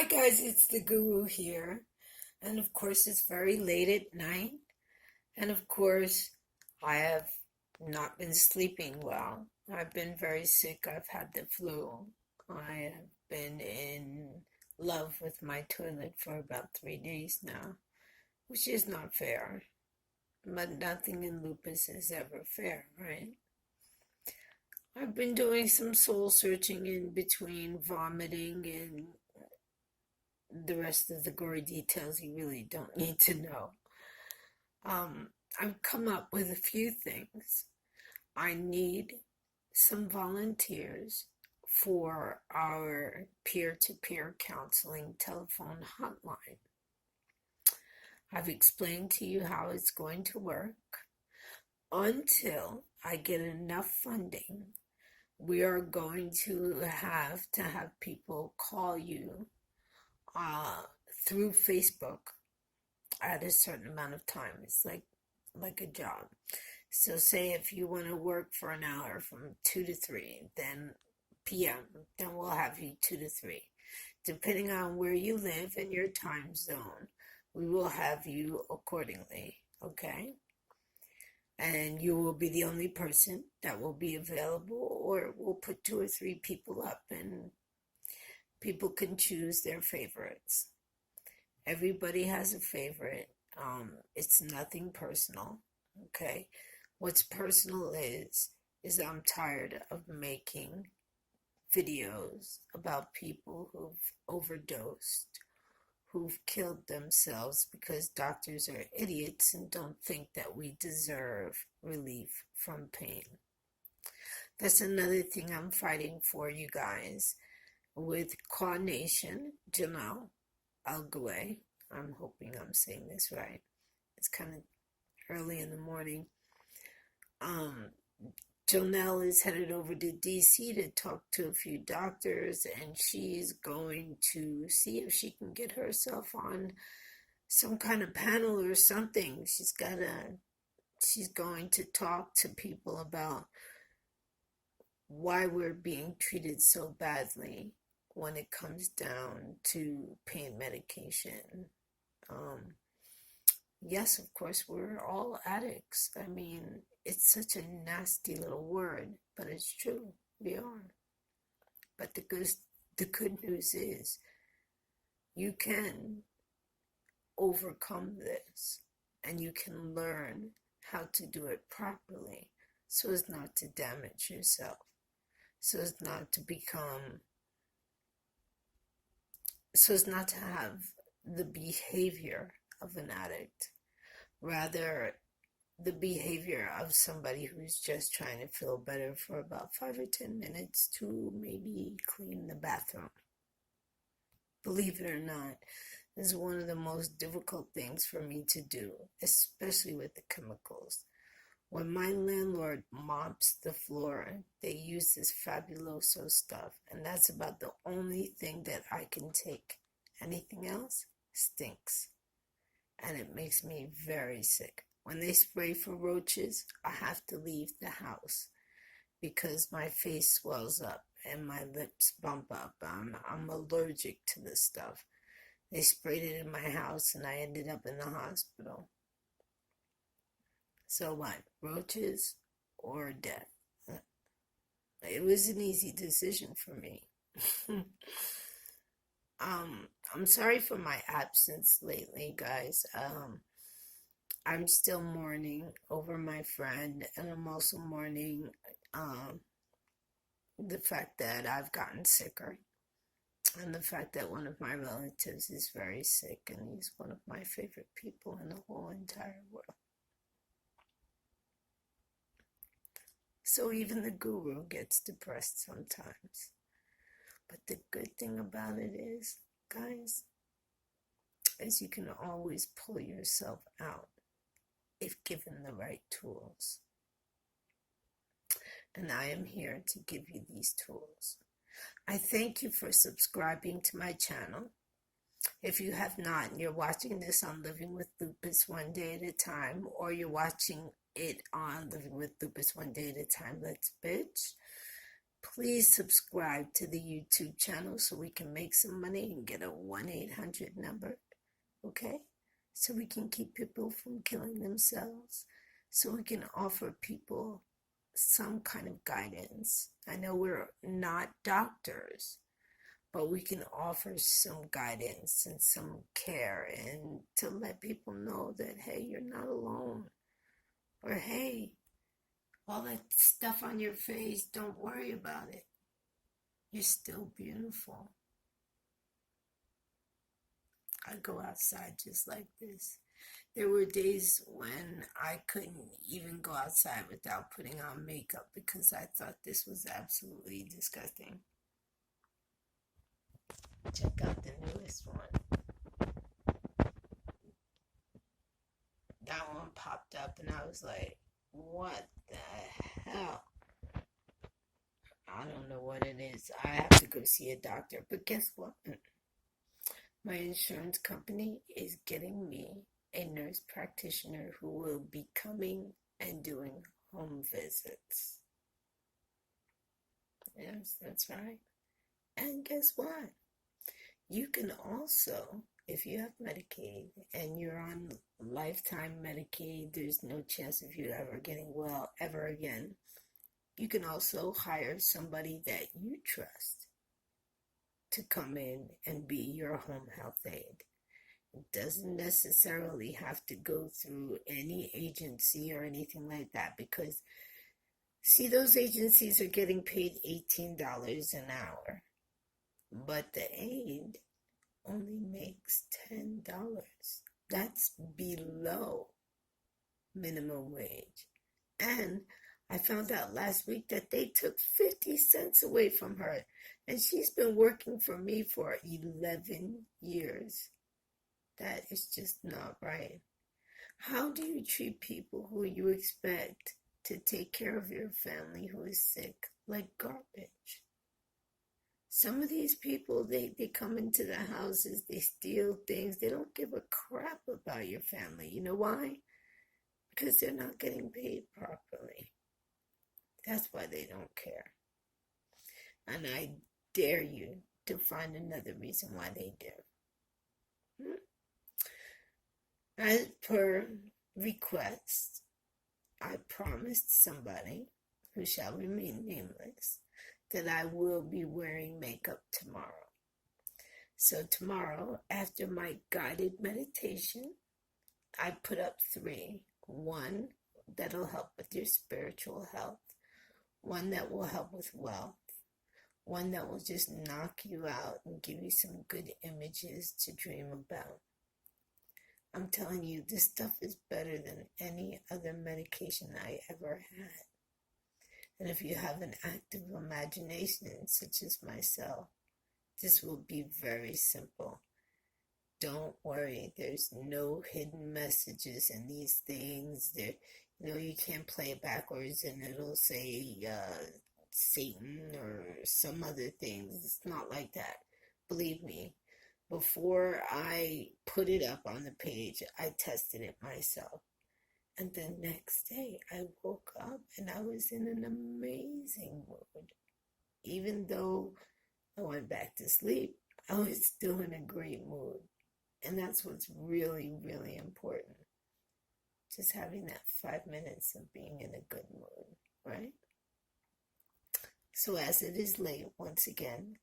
Hi guys, it's the Guru here. And of course, it's very late at night. And of course, I have not been sleeping well. I've been very sick. I've had the flu. I have been in love with my toilet for about 3 days now, which is not fair. But nothing in lupus is ever fair, right? I've been doing some soul searching in between vomiting and the rest of the gory details you really don't need to know. Um, I've come up with a few things. I need some volunteers for our peer-to-peer counseling telephone hotline. I've explained to you how it's going to work. Until I get enough funding, we are going to have people call you uh, through Facebook at a certain amount of time. It's like a job. So say if you want to work for an hour from 2 to 3, then p.m., then we'll have you 2 to 3. Depending on where you live and your time zone, we will have you accordingly, okay? And you will be the only person that will be available, or we'll put 2 or 3 people up and people can choose their favorites. Everybody has a favorite. It's nothing personal, okay? What's personal is I'm tired of making videos about people who've overdosed, who've killed themselves because doctors are idiots and don't think that we deserve relief from pain. That's another thing I'm fighting for, you guys. With Claw Nation, Janelle Alguay, I'm hoping I'm saying this right. It's kind of early in the morning. Janelle is headed over to DC to talk to a few doctors, and she's going to see if she can get herself on some kind of panel or something. She's going to talk to people about why we're being treated so badly when it comes down to pain medication. Yes, of course, we're all addicts. I mean, it's such a nasty little word, but it's true. We are. But the good news is you can overcome this and you can learn how to do it properly so as not to damage yourself, so as not to have the behavior of an addict, rather the behavior of somebody who's just trying to feel better for about 5 or 10 minutes to maybe clean the bathroom. Believe it or not, this is one of the most difficult things for me to do, especially with the chemicals. When my landlord mops the floor, they use this Fabuloso stuff, and that's about the only thing that I can take. Anything else stinks, and it makes me very sick. When they spray for roaches, I have to leave the house because my face swells up and my lips bump up. I'm allergic to this stuff. They sprayed it in my house, and I ended up in the hospital. So what? Roaches or death? It was an easy decision for me. I'm sorry for my absence lately, guys. I'm still mourning over my friend, and I'm also mourning the fact that I've gotten sicker, and the fact that one of my relatives is very sick, and he's one of my favorite people in the whole entire world. So even the guru gets depressed sometimes. But the good thing about it is, guys, is you can always pull yourself out if given the right tools. And I am here to give you these tools. I thank you for subscribing to my channel. If you have not, and you're watching this on Living with Lupus One Day at a Time, or you're watching it on Living with Lupus One Day at a Time, Let's Bitch, please subscribe to the YouTube channel so we can make some money and get a 1-800 number, okay? So we can keep people from killing themselves, so we can offer people some kind of guidance. I know we're not doctors, but we can offer some guidance and some care, and to let people know that, hey, you're not alone. Or, hey, all that stuff on your face, don't worry about it. You're still beautiful. I go outside just like this. There were days when I couldn't even go outside without putting on makeup because I thought this was absolutely disgusting. Check out the newest one. That one popped up and I was like, what the hell? I don't know what it is. I have to go see a doctor. But guess what? My insurance company is getting me a nurse practitioner who will be coming and doing home visits. Yes, that's right. And guess what? You can also, if you have Medicaid and you're on lifetime Medicaid, there's no chance of you ever getting well ever again. You can also hire somebody that you trust to come in and be your home health aide. It doesn't necessarily have to go through any agency or anything like that, because, see, those agencies are getting paid $18 an hour, but the aide only makes $10. That's below minimum wage. And I found out last week that they took 50 cents away from her, and she's been working for me for 11 years. That is just not right. How do you treat people who you expect to take care of your family who is sick like garbage? Some of these people, they come into the houses, they steal things, they don't give a crap about your family. You know why? Because they're not getting paid properly. That's why they don't care. And I dare you to find another reason why they do. As per request, I promised somebody, who shall remain nameless, that I will be wearing makeup tomorrow. So tomorrow, after my guided meditation, I put up 3. One that'll help with your spiritual health. One that will help with wealth. One that will just knock you out and give you some good images to dream about. I'm telling you, this stuff is better than any other medication I ever had. And if you have an active imagination, such as myself, this will be very simple. Don't worry, there's no hidden messages in these things. You can't play it backwards and it'll say Satan or some other things. It's not like that. Believe me, before I put it up on the page, I tested it myself. And the next day, I woke up and I was in an amazing mood. Even though I went back to sleep, I was still in a great mood. And that's what's really, really important. Just having that 5 minutes of being in a good mood, right? So as it is late, once again,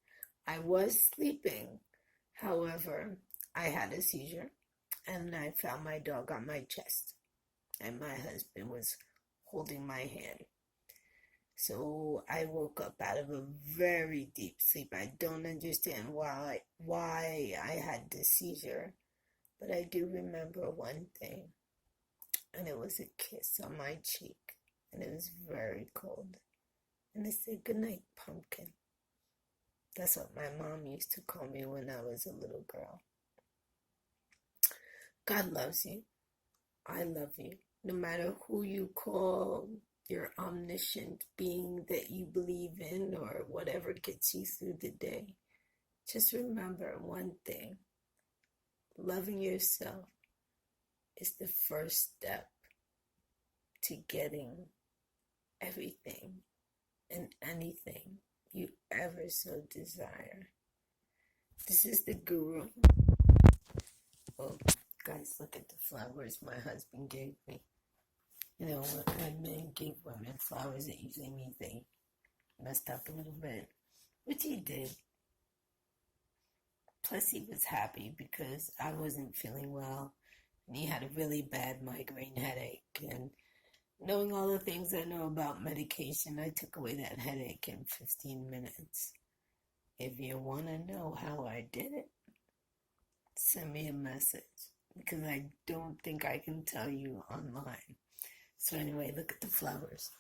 I was sleeping. However, I had a seizure and I found my dog on my chest. And my husband was holding my hand. So I woke up out of a very deep sleep. I don't understand why I had this seizure, but I do remember one thing, and it was a kiss on my cheek, and it was very cold. And I said, "Good night, pumpkin." That's what my mom used to call me when I was a little girl. God loves you. I love you. No matter who you call your omniscient being that you believe in or whatever gets you through the day, just remember one thing. Loving yourself is the first step to getting everything and anything you ever so desire. This is the Guru. Oh, guys, look at the flowers my husband gave me. You know, when men give women flowers, it usually means they messed up a little bit, which he did. Plus, he was happy because I wasn't feeling well, and he had a really bad migraine headache. And knowing all the things I know about medication, I took away that headache in 15 minutes. If you want to know how I did it, send me a message because I don't think I can tell you online. So anyway, look at the flowers.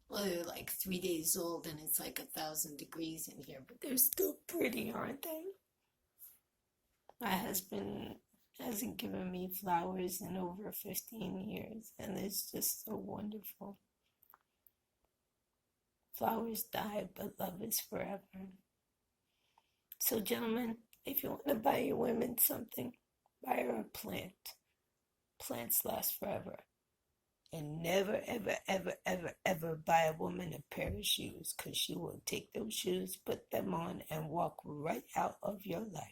Well, they're like 3 days old and it's like 1,000 degrees in here, but they're still pretty, aren't they? My husband hasn't given me flowers in over 15 years, and it's just so wonderful. Flowers die, but love is forever. So, gentlemen, if you want to buy your women something, buy her a plant. Plants last forever. And never, ever, ever, ever, ever buy a woman a pair of shoes, because she will take those shoes, put them on, and walk right out of your life.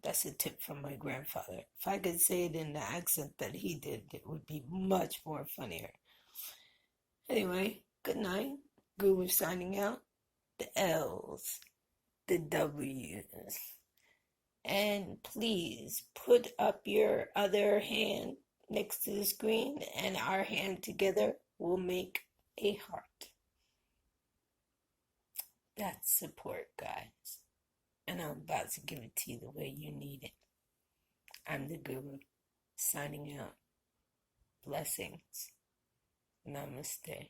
That's a tip from my grandfather. If I could say it in the accent that he did, it would be much more funnier. Anyway, good night. Guru signing out. The L's, the W's. And please put up your other hand next to the screen, and our hand together will make a heart. That's support, guys. And I'm about to give it to you the way you need it. I'm the Guru, signing out. Blessings. Namaste.